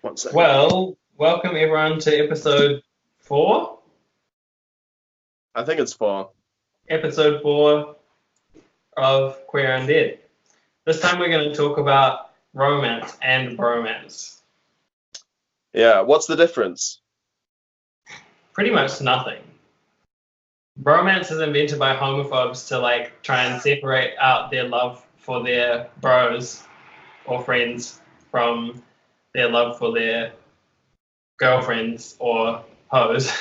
One second. Well, welcome everyone to episode four. I think it's four. Episode four of Queer Undead. This time we're going to talk about romance and bromance. Yeah. What's the difference? Pretty much nothing. Bromance is invented by homophobes to try and separate out their love for their bros or friends from their love for their girlfriends or hoes,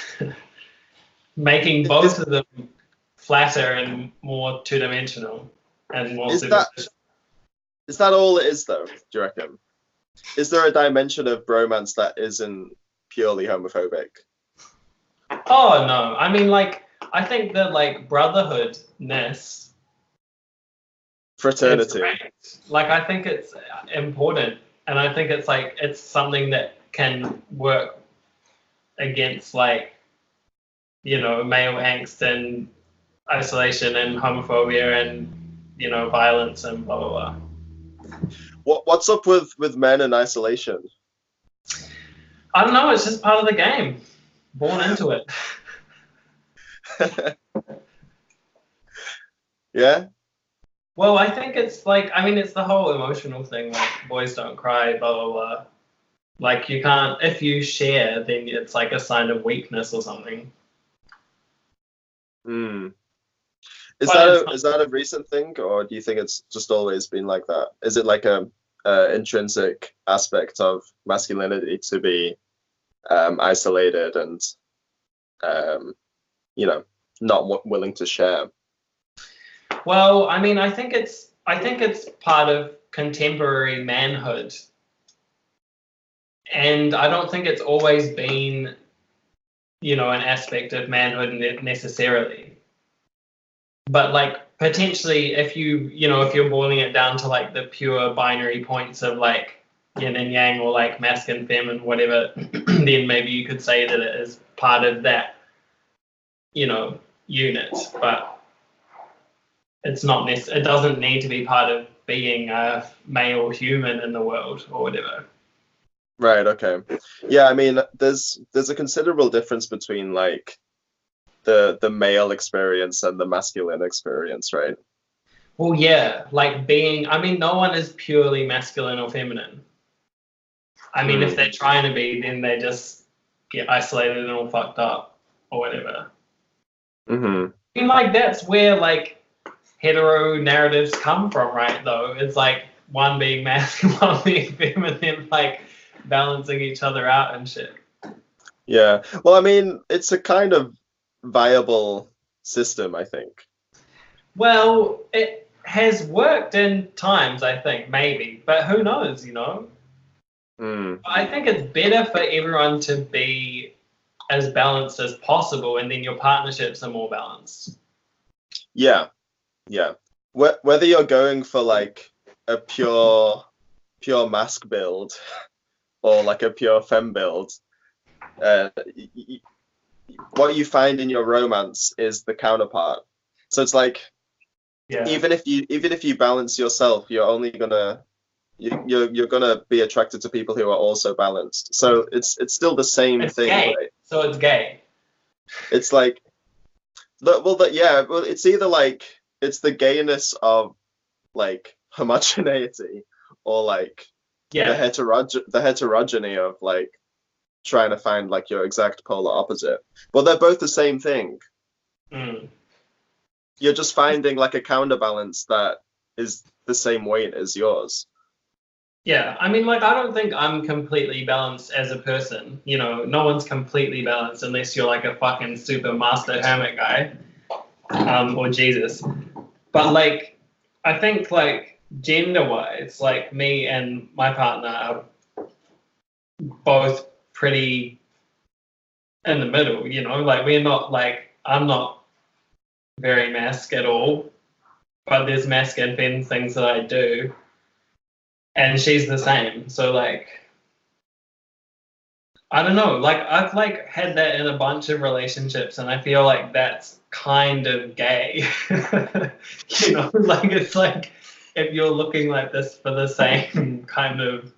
making both Is of them flatter and more two-dimensional and more is that superficial. is that all it is though? Do you reckon? Is there a dimension of bromance that isn't purely homophobic? Oh no, I mean I think that brotherhoodness is Fraternity. great. I think it's important, and I think it's something that can work against male angst and isolation and homophobia and violence and blah blah blah. What's up with men in isolation? I don't know. It's just part of the game. Born into it. Yeah. Well, I think it's the whole emotional thing, boys don't cry, blah, blah, blah. You can't, if you share, then it's like a sign of weakness or something. Hmm. Is But that it's a is that a recent thing, or do you think it's just always been like that? Is it like a intrinsic aspect of masculinity to be isolated and um, you know, not willing to share? well, I mean, I think it's part of contemporary manhood. And I don't think it's always been, an aspect of manhood necessarily. But potentially if you're boiling it down to the pure binary points of yin and yang or masculine feminine whatever, then maybe you could say that it is part of that unit, but it doesn't need to be part of being a male human in the world or whatever. Right, okay. Yeah, I mean, there's a considerable difference between like the male experience and the masculine experience, right? Well, yeah, I mean, no one is purely masculine or feminine. I mean, if Mm, they're trying to be, then they just get isolated and all fucked up or whatever. hmm. I mean, that's where hetero narratives come from, right? Though it's one being masculine, one being feminine, balancing each other out and shit. Yeah. Well, I mean, it's a kind of viable system, I think. Well, it has worked in times, I think, maybe, but who knows? Mm, I think it's better for everyone to be as balanced as possible, and then your partnerships are more balanced. yeah, yeah. Whether you're going for like a pure mask build or like a pure femme build, uh, what you find in your romance is the counterpart. So it's like Yeah. even if you balance yourself, you're only gonna you're gonna be attracted to people who are also balanced. So it's still the same It's thing, gay, right? so it's gay. It's like yeah, well, it's either like it's the gayness of like homogeneity or like Yeah. the heterogeny of like trying to find like your exact polar opposite. But they're both the same thing. Mm. You're just finding like a counterbalance that is the same weight as yours. Yeah. I mean, I don't think I'm completely balanced as a person. No one's completely balanced unless you're like a fucking super master hermit guy, or Jesus. But I think gender wise, me and my partner are both pretty in the middle. We're not I'm not very mask at all, but there's mask and femme things that I do, and she's the same. So I don't know, I've had that in a bunch of relationships, and I feel like that's kind of gay. It's if you're looking like this for the same kind of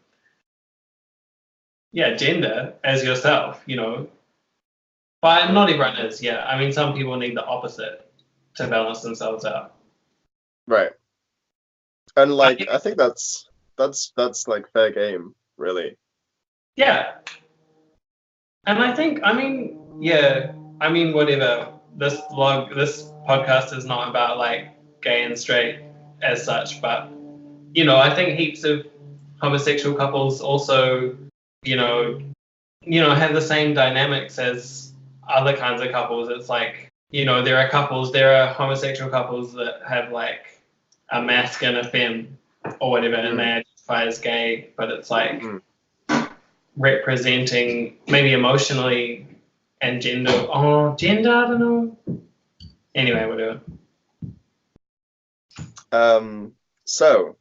yeah, gender as yourself, you know. But not everyone is, yeah. I mean, some people need the opposite to balance themselves out. Right. And I like think, I think that's like fair game, really. yeah. And I think, I mean, yeah, I mean, whatever. This podcast is not about like gay and straight as such, but you know, I think heaps of homosexual couples also, you know, have the same dynamics as other kinds of couples. It's like, there are homosexual couples that have like a masc and a femme or whatever, and they Mm, identify as gay, but it's like mm. representing maybe emotionally and gender. Oh, gender, I don't know. Anyway, whatever. So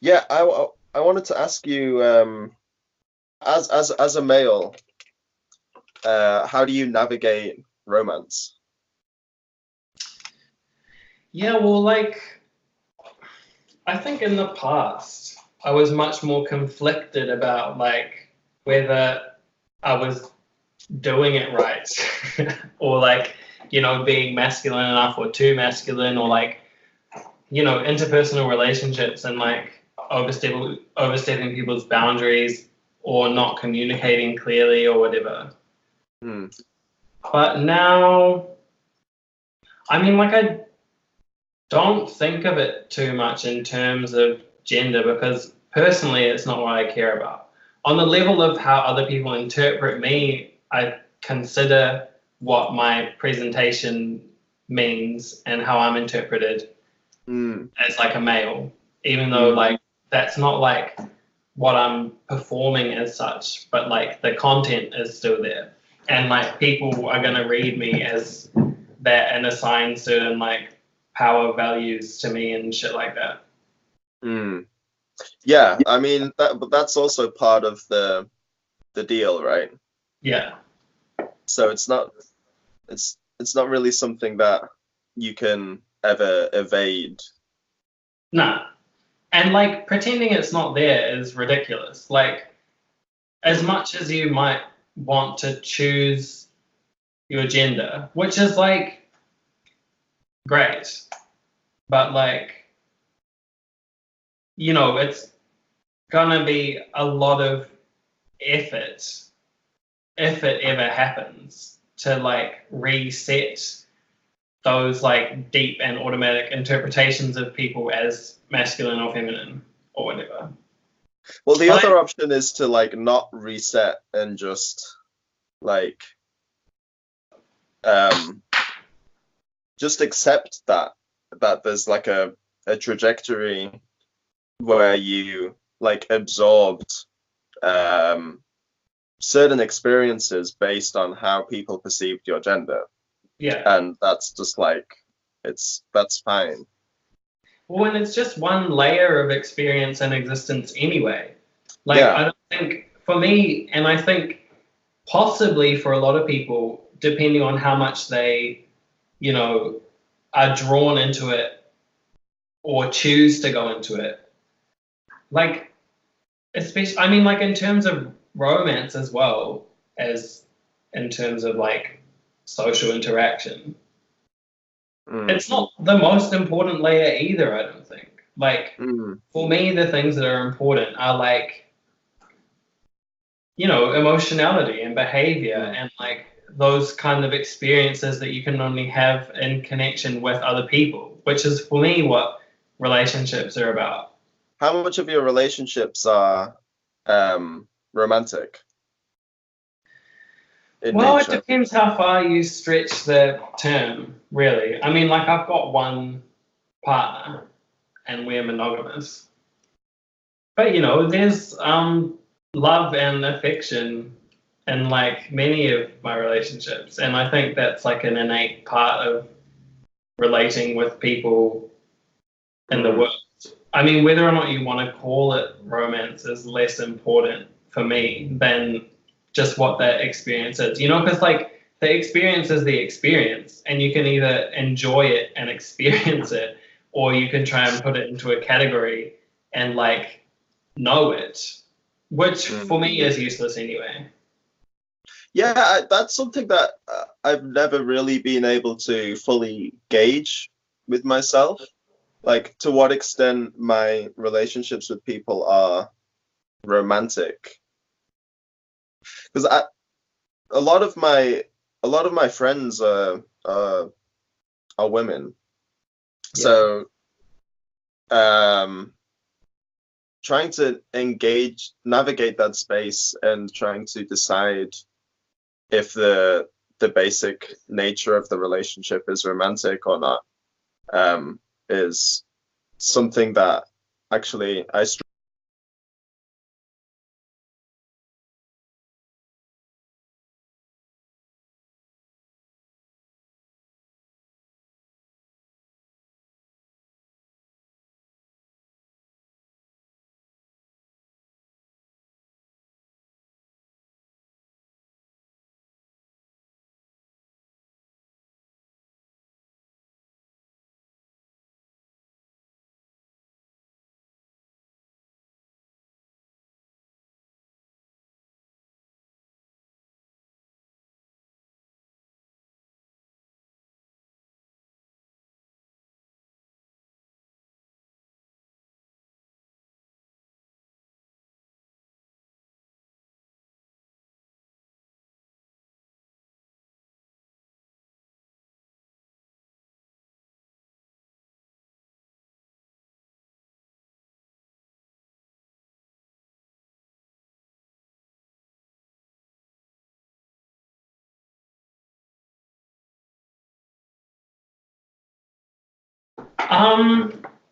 yeah, I wanted to ask you, as a male, how do you navigate romance? Yeah, well, like, I think in the past, I was much more conflicted about like whether I was doing it right or like, being masculine enough or too masculine or like, interpersonal relationships and like overstepping people's boundaries or not communicating clearly or whatever. Hmm. But now, I mean, like, I don't think of it too much in terms of gender because personally, it's not what I care about. On the level of how other people interpret me, I consider what my presentation means and how I'm interpreted Hmm. as like a male, even though Hmm. like that's not like what I'm performing as such, but like the content is still there. And like people are gonna read me as that and assign certain like power values to me and shit like that. Hmm. Yeah, I mean but that's also part of the deal, right? Yeah. So it's not really something that you can ever evade. Nah. And like pretending it's not there is ridiculous. Like as Hmm. much as you might want to choose your gender, which is like great, but like, it's gonna be a lot of effort if it ever happens to like reset those like deep and automatic interpretations of people as masculine or feminine or whatever. Well, the But other option is to like not reset and like um just accept that there's like a trajectory where you like absorbed um certain experiences based on how people perceived your gender, yeah, and that's just like that's fine. well, and it's just one layer of experience and existence anyway. Like Yeah. I don't think for me, and I think possibly for a lot of people, depending on how much they, you know, are drawn into it or choose to go into it. Like, especially, I mean, like in terms of romance as well as in terms of like social interaction, Mm, it's not the most important layer either, I don't think. Like, mm, for me, the things that are important are like, emotionality and behavior mm. and like those kind of experiences that you can only have in connection with other people, which is for me what relationships are about. How much of your relationships are romantic in Well, it nature? depends how far you stretch the term, really. I mean, like I've got one partner and we're monogamous. But there's love and affection in like many of my relationships. And I think that's like an innate part of relating with people in the Mm, world. I mean, whether or not you want to call it romance is less important for me than just what that experience is. Because like the experience is the experience, and you can either enjoy it and experience it, or you can try and put it into a category and like know it, which for me is useless anyway. Yeah, that's something that I've never really been able to fully gauge with myself. Like, to what extent my relationships with people are romantic. Because a lot of my friends are women. Yeah. So, trying to navigate that space and trying to decide if the basic nature of the relationship is romantic or not, is something that actually I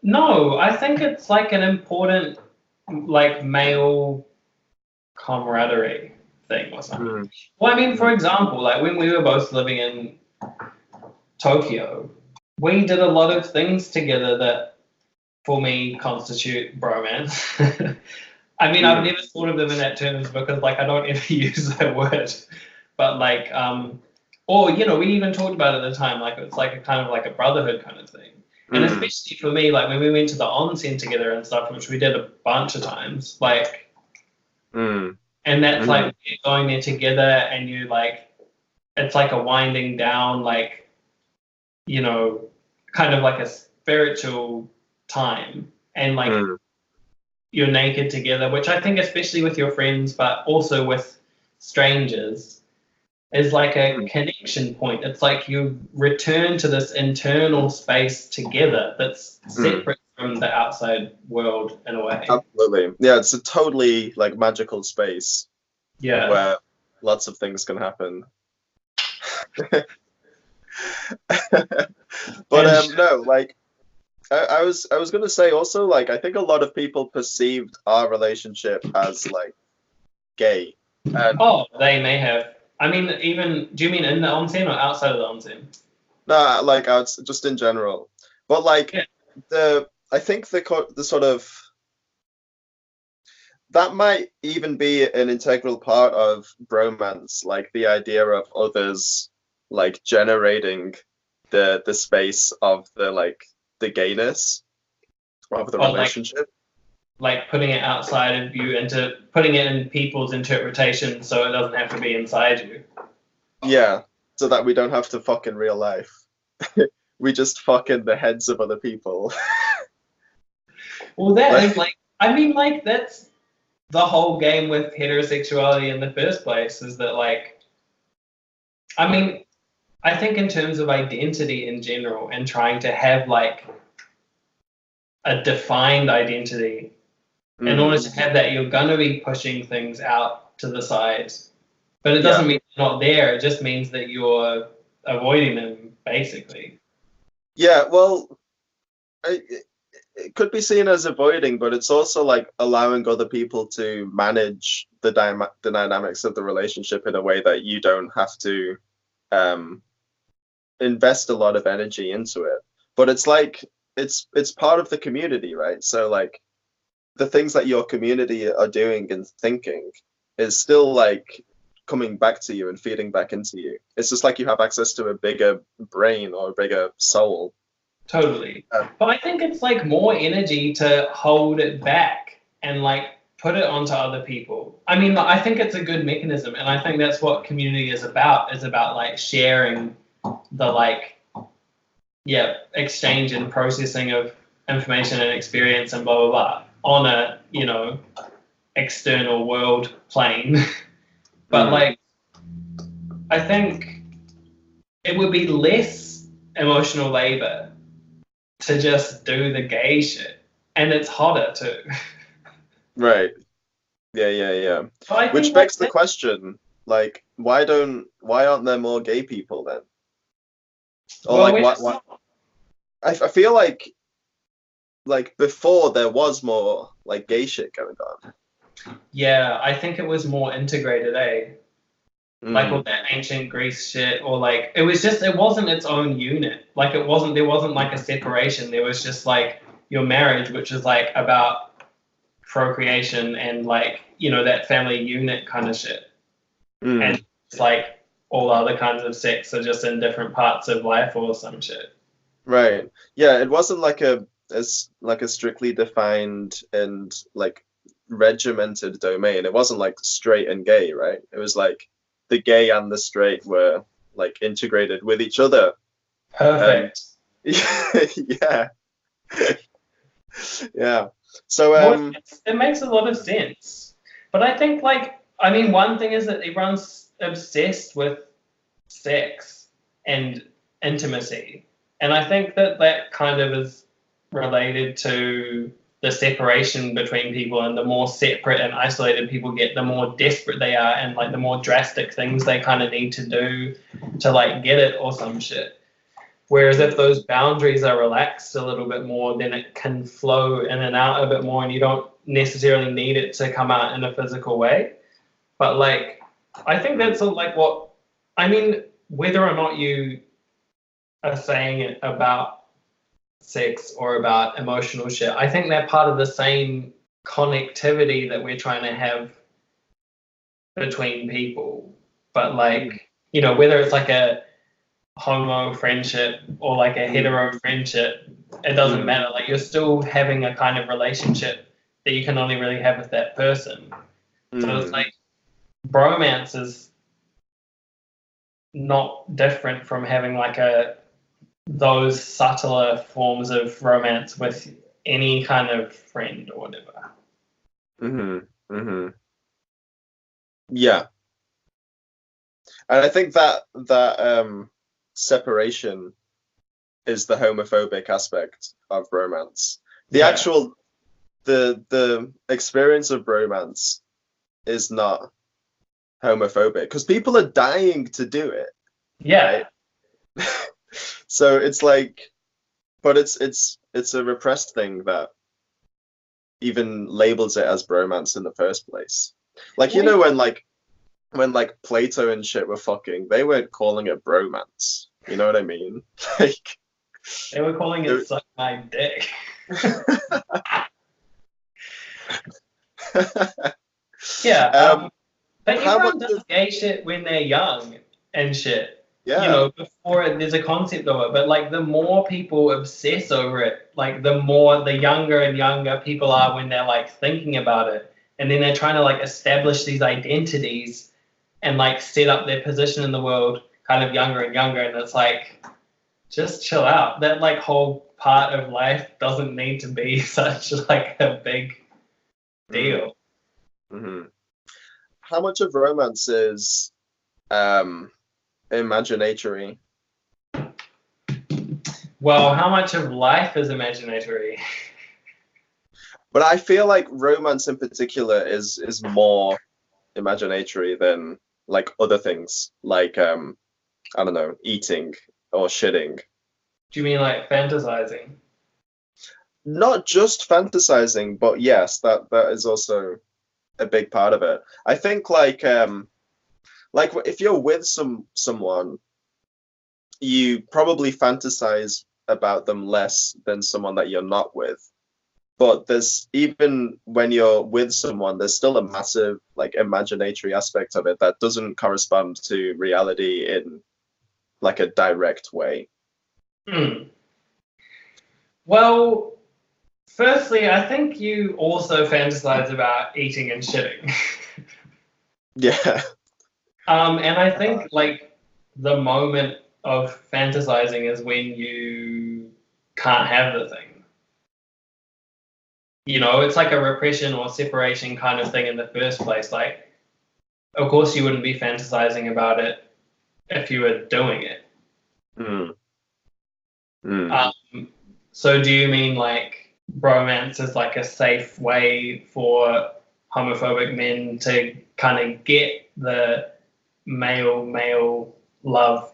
No, I think it's like an important like male camaraderie thing or something. Well, I mean, for example, like when we were both living in Tokyo, we did a lot of things together that for me constitute bromance. I mean, I've never thought of them in that terms because like I don't ever use that word. But like or you know, we even talked about it at the time, like it's like a kind of like a brotherhood kind of thing. And especially for me, like when we went to the onsen together and stuff, which we did a bunch of times, like and that's like you're going there together and you like it's like a winding down, like, you know, kind of like a spiritual time. And like you're naked together, which I think especially with your friends, but also with strangers, is like a connection point. It's like you return to this internal space together that's separate from the outside world in a way. Absolutely. Yeah, it's a totally like magical space. Yeah. Where lots of things can happen. But no, like I was gonna say also, like I think a lot of people perceived our relationship as like gay. Oh, they may have. I mean, even do you mean in the onsen or outside of the onsen? Nah, like just in general. But like I think the sort of that might even be an integral part of bromance, like the idea of others like generating the space of the gayness of the relationship. Like putting it outside of you into putting it in people's interpretation so it doesn't have to be inside you. Yeah, so that we don't have to fuck in real life. We just fuck in the heads of other people. Well, that is like, I mean, like that's the whole game with heterosexuality in the first place, is that like, I mean, I think in terms of identity in general and trying to have like a defined identity, in order to have that, you're going to be pushing things out to the sides. But it doesn't mean they're not there. It just means that you're avoiding them, basically. Yeah, well, it could be seen as avoiding, but it's also like allowing other people to manage the dynamics of the relationship in a way that you don't have to invest a lot of energy into it. But it's like it's part of the community, right? So like the things that your community are doing and thinking is still like coming back to you and feeding back into you. It's just like you have access to a bigger brain or a bigger soul. Totally. But I think it's like more energy to hold it back and like put it onto other people. I mean, I think it's a good mechanism, and I think that's what community is about like sharing the like, yeah, exchange and processing of information and experience and blah blah blah on a, you know, external world plane. But like, I think it would be less emotional labor to just do the gay shit, and it's hotter too. Right. Yeah. Which I think begs the question, like, why aren't there more gay people then? Or well, like, we're why? just I feel like before there was more like gay shit going on. yeah, I think it was more integrated, eh? Like all that ancient Greece shit, or like it wasn't its own unit. Like there wasn't like a separation. There was just like your marriage, which is like about procreation and like, you know, that family unit kind of shit. And it's like all other kinds of sex are just in different parts of life or some shit. Right. Yeah, it wasn't like a strictly defined and like regimented domain. It wasn't like straight and gay, right? It was like the gay and the straight were like integrated with each other. Perfect. Yeah. Yeah. So Well, it makes a lot of sense. But I think like, I mean, one thing is that everyone's obsessed with sex and intimacy. And I think that that kind of is related to the separation between people, and the more separate and isolated people get, the more desperate they are, and like the more drastic things they kind of need to do to like get it or some shit. Whereas if those boundaries are relaxed a little bit more, then it can flow in and out a bit more, and you don't necessarily need it to come out in a physical way. But like, I think that's like what I mean, whether or not you are saying it about sex or about emotional shit, I think they're part of the same connectivity that we're trying to have between people. But like, you know, whether it's like a homo friendship or like a hetero friendship, it doesn't matter. Like you're still having a kind of relationship that you can only really have with that person. So it's like bromance is not different from having like those subtler forms of romance with any kind of friend or whatever. Yeah. And I think that separation is the homophobic aspect of romance. The experience of romance is not homophobic because people are dying to do it. Yeah. Right? So it's like, but it's a repressed thing that even labels it as bromance in the first place. Like, you know, when Plato and shit were fucking, they weren't calling it bromance. You know what I mean? Like they were calling it suck my dick. Yeah. But everyone does gay shit when they're young and shit. Yeah. You know, before there's a concept of it. But like the more people obsess over it, like the younger and younger people are when they're like thinking about it. And then they're trying to like establish these identities and like set up their position in the world kind of younger and younger. And it's like, just chill out. That like whole part of life doesn't need to be such like a big deal. How much of romance is imaginatory? Well, how much of life is imaginatory? But I feel like romance in particular is more imaginatory than like other things, like I don't know, eating or shitting. Do you mean like fantasizing? Not just fantasizing, but yes, that is also a big part of it. I think like if you're with someone, you probably fantasize about them less than someone that you're not with. But there's, even when you're with someone, there's still a massive like imaginatory aspect of it that doesn't correspond to reality in like a direct way. Well, Firstly, I think you also fantasize about eating and shitting. Yeah. And I think like the moment of fantasizing is when you can't have the thing. You know, it's like a repression or separation kind of thing in the first place. Like, of course, you wouldn't be fantasizing about it if you were doing it. Mm. Mm. So do you mean like bromance is like a safe way for homophobic men to kind of get the male love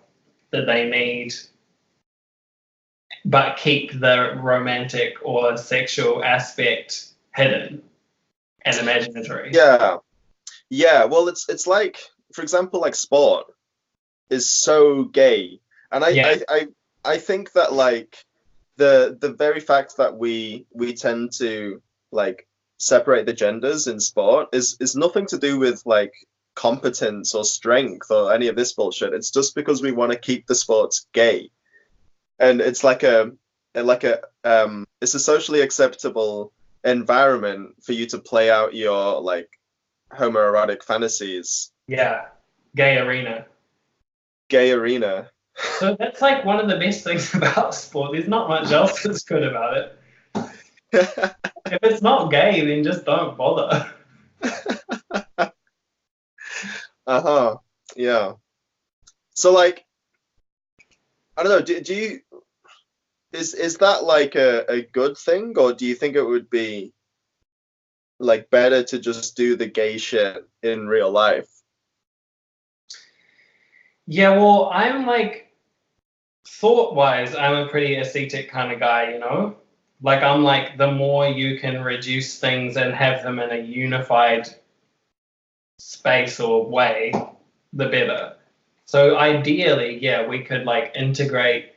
that they need, but keep the romantic or sexual aspect hidden and imaginatory? Yeah. Yeah. Well, it's like, for example, like sport is so gay, and Yeah, I think that like the very fact that we tend to like separate the genders in sport is nothing to do with like competence or strength or any of this bullshit. It's just because we want to keep the sports gay, and it's like a it's a socially acceptable environment for you to play out your like homoerotic fantasies. yeah, gay arena. Gay arena. So that's like one of the best things about sport. There's not much else that's good about it. If it's not gay, then just don't bother. Uh-huh. Yeah. So like I don't know, do you is that like a good thing, or do you think it would be like better to just do the gay shit in real life? Yeah, well, I'm like thought wise, I'm a pretty ascetic kind of guy, you know? Like, I'm like, the more you can reduce things and have them in a unified space or way, the better. So, ideally, yeah, we could like integrate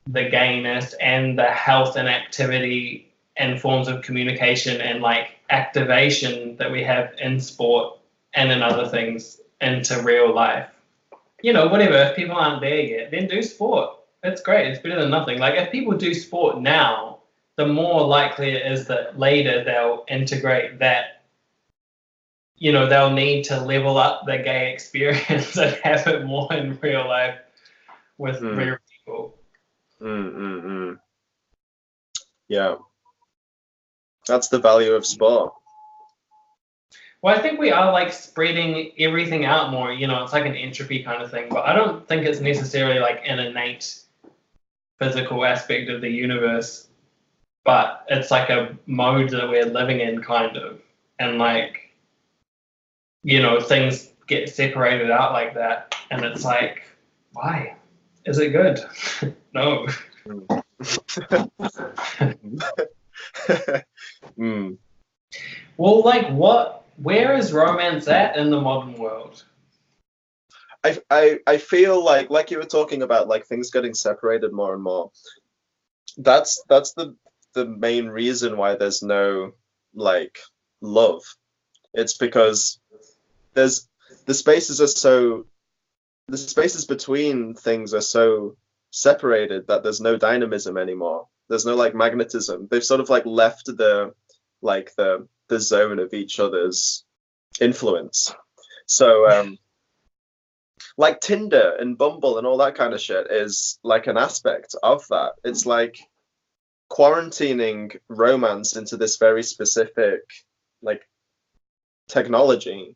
the gayness and the health and activity and forms of communication and like activation that we have in sport and in other things into real life. You know, whatever, if people aren't there yet, then do sport. It's great. It's better than nothing. Like, if people do sport now, the more likely it is that later they'll integrate that, you know, they'll need to level up the gay experience and have it more in real life with Mm, real people. mm. Yeah. That's the value of sport. Well, I think we are like spreading everything out more. You know, it's like an entropy kind of thing, but I don't think it's necessarily like an innate physical aspect of the universe, but it's like a mode that we're living in, kind of. And like, you know, things get separated out like that, and it's like, why? Is it good? No. Mm. Well, like, where is romance at in the modern world? I feel like you were talking about like things getting separated more and more. That's the main reason why there's no like love. It's because there's the spaces are so the spaces between things are so separated that there's no dynamism anymore. There's no like magnetism. They've sort of like left the zone of each other's influence. So like Tinder and Bumble and all that kind of shit is like an aspect of that. It's like quarantining romance into this very specific like technology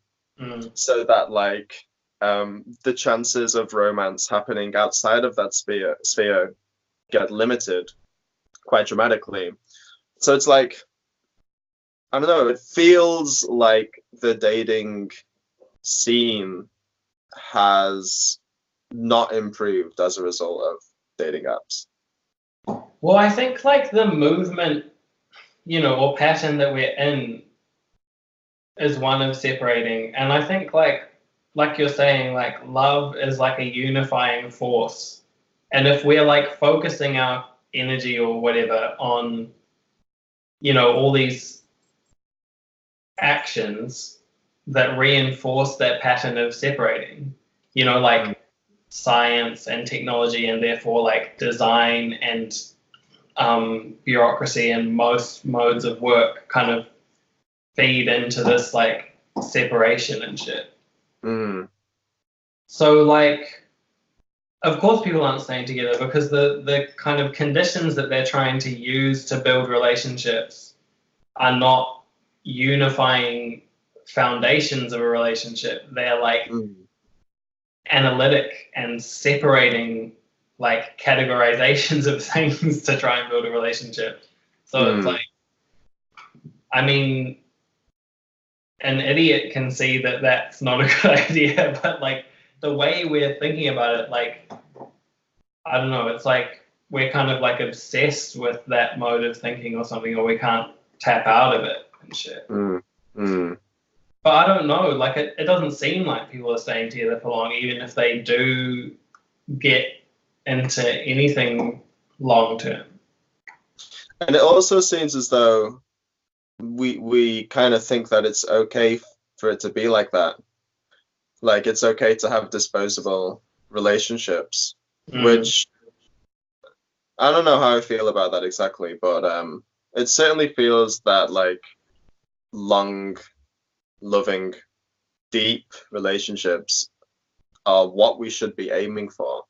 so that like the chances of romance happening outside of that sphere get limited quite dramatically. So it's like I don't know, it feels like the dating scene has not improved as a result of dating apps. Well, I think like the movement, you know, or pattern that we're in is one of separating. And I think like you're saying, like love is like a unifying force. And if we're like focusing our energy or whatever on, you know, all these actions that reinforce that pattern of separating, you know, like science and technology and therefore like design and bureaucracy and most modes of work kind of feed into this like separation and shit. So like, of course people aren't staying together because the kind of conditions that they're trying to use to build relationships are not unifying foundations of a relationship. They're like analytic and separating like categorizations of things to try and build a relationship. So it's like, I mean, an idiot can see that that's not a good idea, but like the way we're thinking about it, like, I don't know, it's like we're kind of like obsessed with that mode of thinking or something, or we can't tap out of it and shit. But I don't know, like it doesn't seem like people are staying together for long, even if they do get into anything long term. And it also seems as though we kind of think that it's okay for it to be like that. Like it's okay to have disposable relationships, which I don't know how I feel about that exactly, but it certainly feels that like long, loving, deep relationships are what we should be aiming for.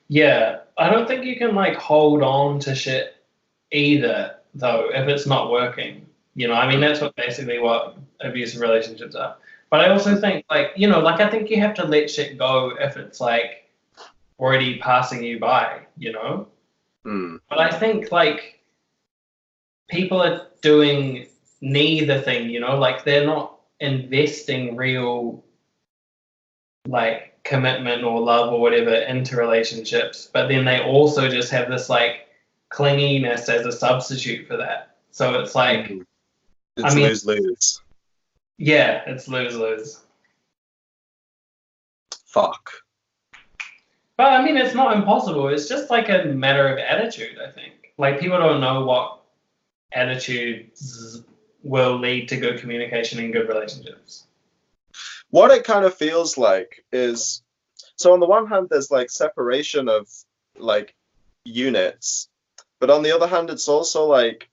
Yeah, I don't think you can like hold on to shit either, though, if it's not working. You know, I mean, that's basically what abusive relationships are. But I also think, like, you know, like I think you have to let shit go if it's like already passing you by, you know? But I think like people are doing neither thing, you know, like they're not investing real like commitment or love or whatever into relationships, but then they also just have this like clinginess as a substitute for that. So it's like, it's lose-lose. Yeah, it's lose-lose. Fuck. But I mean, it's not impossible. It's just like a matter of attitude, I think. Like people don't know what attitudes will lead to good communication and good relationships. What it kind of feels like is, so on the one hand, there's like separation of like units, but on the other hand, it's also like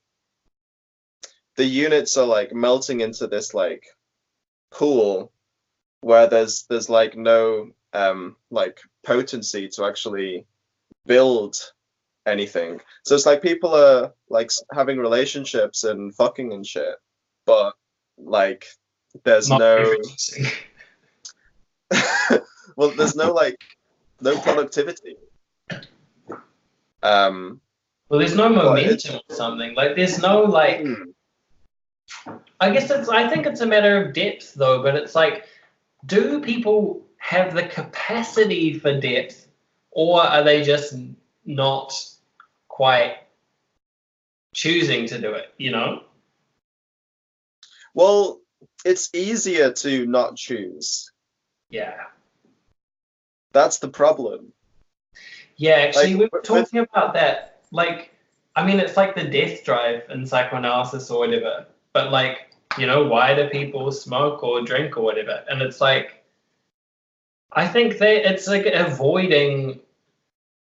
the units are like melting into this like pool where there's like no like potency to actually build anything. So it's like people are like having relationships and fucking and shit, but like there's Not no well, there's no like no productivity. Well, there's no momentum or something. Like there's no like I think it's a matter of depth though, but it's like, do people have the capacity for depth, or are they just not quite choosing to do it, you know? Well, it's easier to not choose. Yeah. That's the problem. Yeah, actually, we were talking about that. Like, I mean, it's like the death drive in psychoanalysis or whatever. But like, you know, why do people smoke or drink or whatever? And it's like, I think it's like avoiding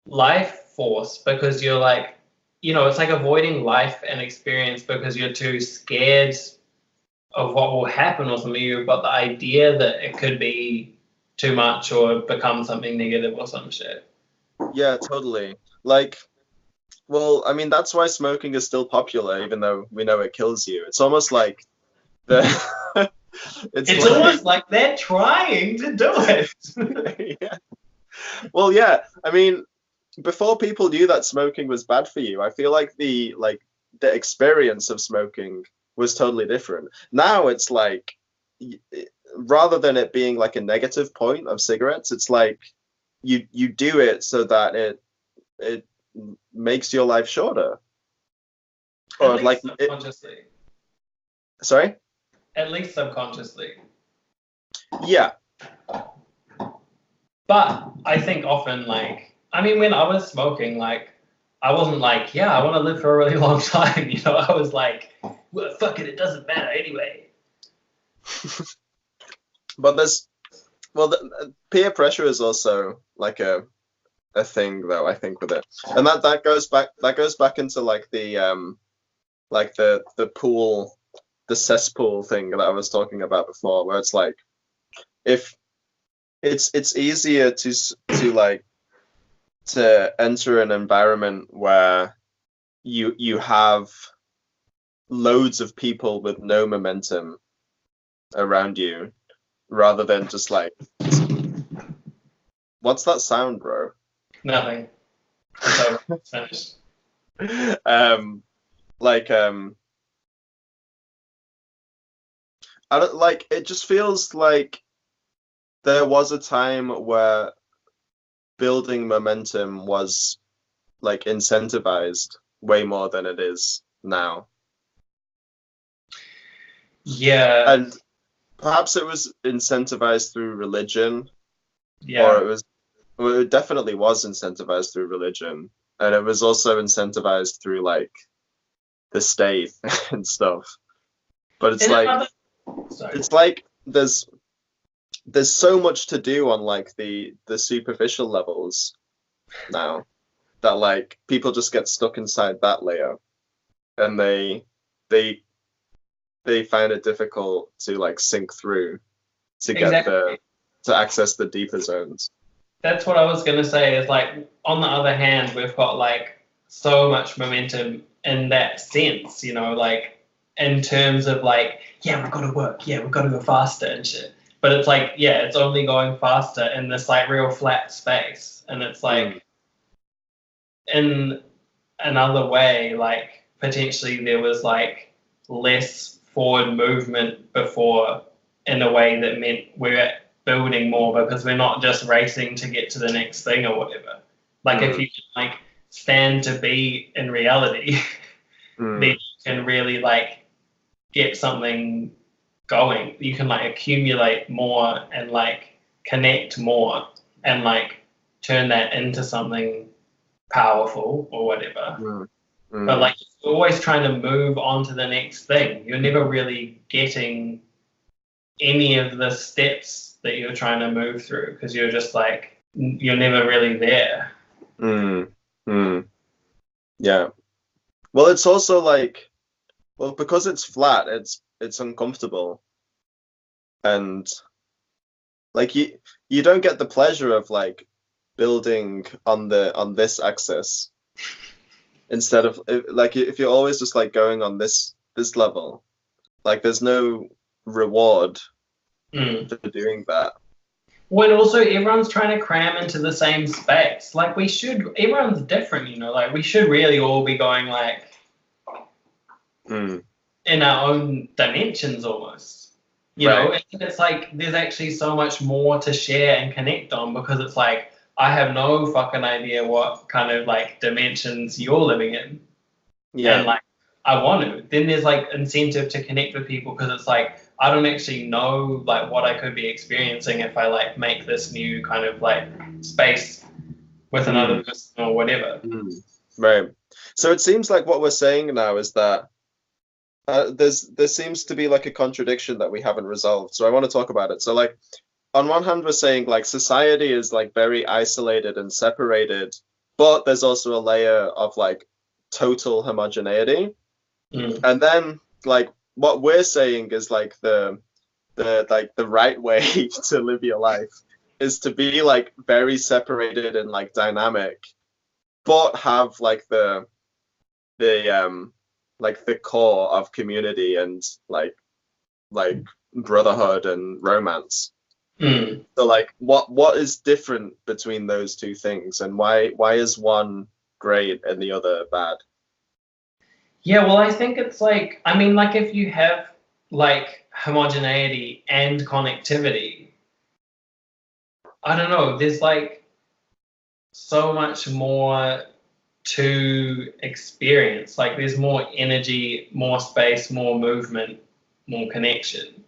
life force because you're like, you know, it's like avoiding life and experience because you're too scared of what will happen or something. You've got the idea that it could be too much or become something negative or some shit. Yeah, totally. Like, well, I mean, that's why smoking is still popular, even though we know it kills you. It's almost like it's almost like they're trying to do it. Yeah. Well, yeah. I mean, before people knew that smoking was bad for you, I feel like the experience of smoking was totally different. Now it's like, rather than it being like a negative point of cigarettes, it's like you do it so that it makes your life shorter. Or like subconsciously. Sorry? At least subconsciously. Yeah. But I think often, like, I mean, when I was smoking, like, I wasn't like, yeah, I want to live for a really long time. You know, I was like, well, fuck it, it doesn't matter anyway. But peer pressure is also like a a thing though, I think, with it. And that goes back into like the pool, the cesspool thing that I was talking about before, where it's like, if it's easier to enter an environment where you have loads of people with no momentum around you, rather than just like, what's that sound, bro? Nothing. So it's finished. Like I don't like, it just feels like there was a time where building momentum was like incentivized way more than it is now. Yeah. And perhaps it was incentivized through religion, Yeah. or it definitely was incentivized through religion, and it was also incentivized through like the state and stuff. But it's like it's like there's so much to do on like the superficial levels now, that like people just get stuck inside that layer, and they find it difficult to like sink through to get Exactly. to access the deeper zones. That's what I was gonna say. Is like, on the other hand, we've got like so much momentum in that sense, you know, like in terms of like, yeah, we've got to work, yeah, we've got to go faster and shit. But it's like, yeah, it's only going faster in this like real flat space, and it's like in another way, like potentially there was like less forward movement before, in a way that meant we're building more because we're not just racing to get to the next thing or whatever. Like if you can like stand to be in reality, then you can really like get something going. You can like accumulate more and like connect more and like turn that into something powerful or whatever. But like you're always trying to move on to the next thing. You're never really getting any of the steps that you're trying to move through, because you're just like, you're never really there. Yeah. Well, it's also like, well, because it's flat, it's uncomfortable, and like you don't get the pleasure of like building on this axis, instead of like, if you're always just like going on this level, like there's no reward for doing that. When also everyone's trying to cram into the same space. Like everyone's different, you know, like we should really all be going like in our own dimensions almost. You know, it's like there's actually so much more to share and connect on, because it's like, I have no fucking idea what kind of like dimensions you're living in. Yeah. And like, I want to. Then there's like incentive to connect with people, because it's like, I don't actually know like what I could be experiencing if I like make this new kind of like space with another person or whatever. Right. So it seems like what we're saying now is that there seems to be like a contradiction that we haven't resolved. So I want to talk about it. So like, on one hand, we're saying like society is like very isolated and separated, but there's also a layer of like total homogeneity. And then like what we're saying is like the right way to live your life is to be like very separated and like dynamic, but have like the core of community and like brotherhood and romance. So like what is different between those two things, and why is one great and the other bad? Yeah, well, I think it's like, I mean, like if you have like homogeneity and connectivity, I don't know, there's like so much more to experience. Like there's more energy, more space, more movement, more connection.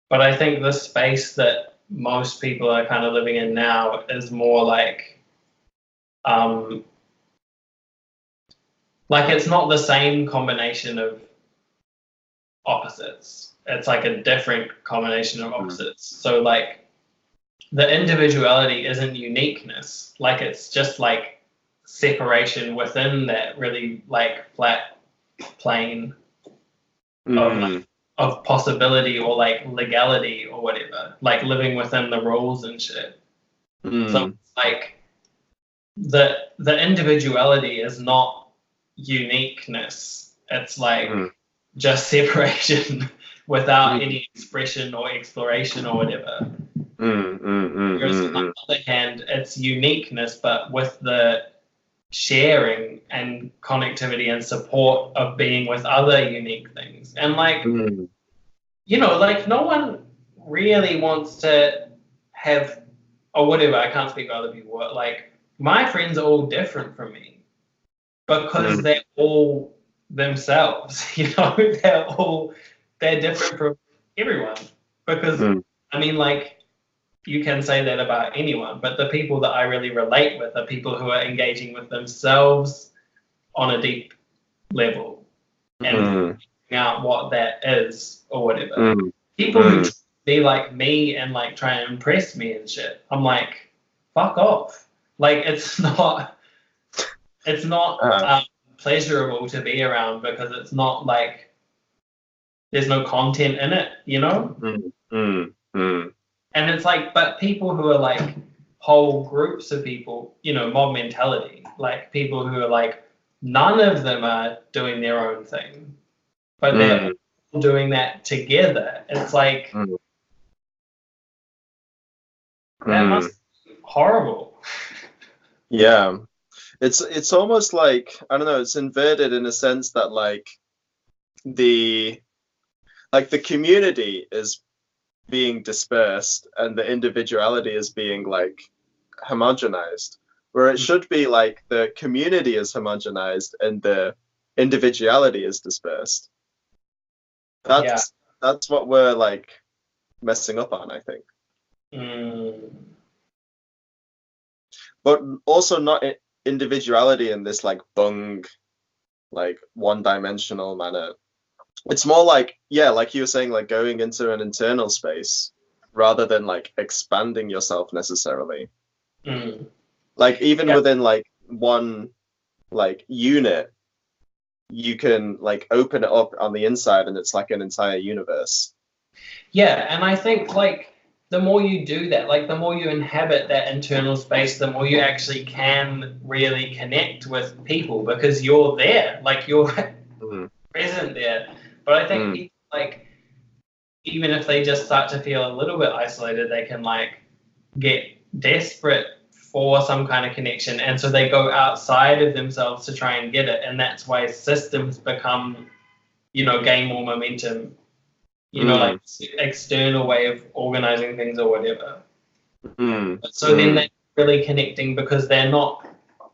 But I think the space that most people are kind of living in now is more like it's not the same combination of opposites. It's like a different combination of opposites. So like the individuality isn't uniqueness. Like it's just like separation within that really like flat plane of possibility or like legality or whatever, like living within the rules and shit. So it's like the individuality is not uniqueness. It's like just separation without any expression or exploration or whatever. Whereas on the other hand, it's uniqueness, but with the sharing and connectivity and support of being with other unique things. And like, you know, like no one really wants to have, or whatever, I can't speak for other people, but like my friends are all different from me because they're all themselves, you know, they're different from everyone. Because, I mean, like, you can say that about anyone, but the people that I really relate with are people who are engaging with themselves on a deep level and figuring out what that is or whatever. People who try to be like me and like try and impress me and shit, I'm like, fuck off. Like it's not pleasurable to be around because it's not like there's no content in it, you know? And it's like, but people who are like whole groups of people, you know, mob mentality, like people who are like, none of them are doing their own thing, but they're all doing that together. It's like, that must be horrible. Yeah. It's almost like, I don't know, it's inverted in a sense that like the community is being dispersed and the individuality is being like homogenized, where it should be like the community is homogenized and the individuality is dispersed. That's what we're like messing up on, I think. But also not individuality in this like bung, like one-dimensional manner. It's more like, yeah, like you were saying, like going into an internal space rather than like expanding yourself necessarily. Like even within like one like unit, you can like open it up on the inside and it's like an entire universe. Yeah, and I think like the more you do that, like the more you inhabit that internal space, the more you actually can really connect with people because you're there, like you're present there. But I think people like, even if they just start to feel a little bit isolated, they can like get desperate for some kind of connection, and so they go outside of themselves to try and get it, and that's why systems become, you know, gain more momentum. You know, like external way of organizing things or whatever. So then they're really connecting because they're not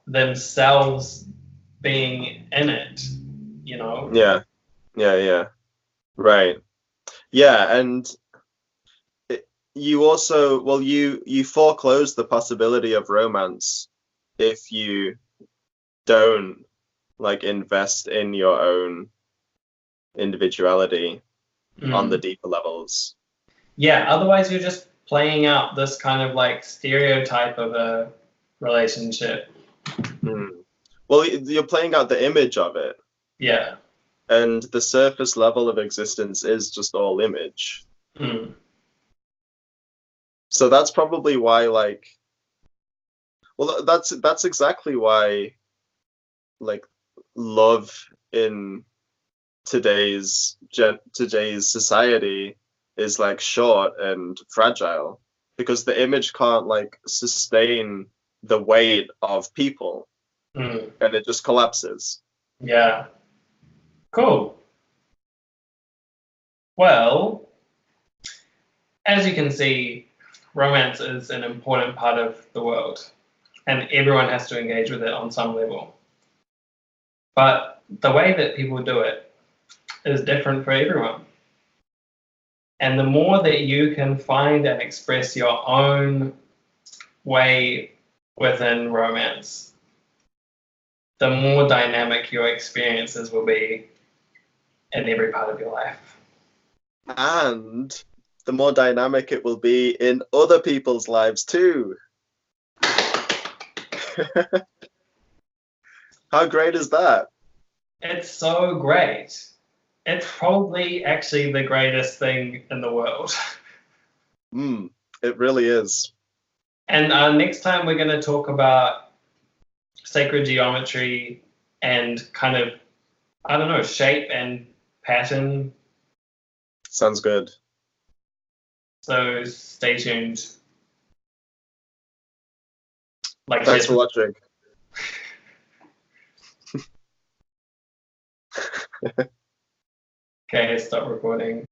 themselves being in it, you know? Yeah. Right. Yeah, and you also, well, you foreclose the possibility of romance if you don't like invest in your own individuality on the deeper levels. Yeah, otherwise you're just playing out this kind of like stereotype of a relationship. Well, you're playing out the image of it. Yeah. And the surface level of existence is just all image. So that's probably why, like, well, that's exactly why, like, love in today's society is like short and fragile because the image can't like sustain the weight of people, and it just collapses. Yeah. Cool. Well, as you can see, romance is an important part of the world, and everyone has to engage with it on some level. But the way that people do it is different for everyone. And the more that you can find and express your own way within romance, the more dynamic your experiences will be in every part of your life. And the more dynamic it will be in other people's lives too. How great is that? It's so great. It's probably actually the greatest thing in the world. It really is. And next time we're going to talk about sacred geometry and kind of, I don't know, shape and pattern. Sounds good. So stay tuned. Thanks for watching. Okay, stop recording.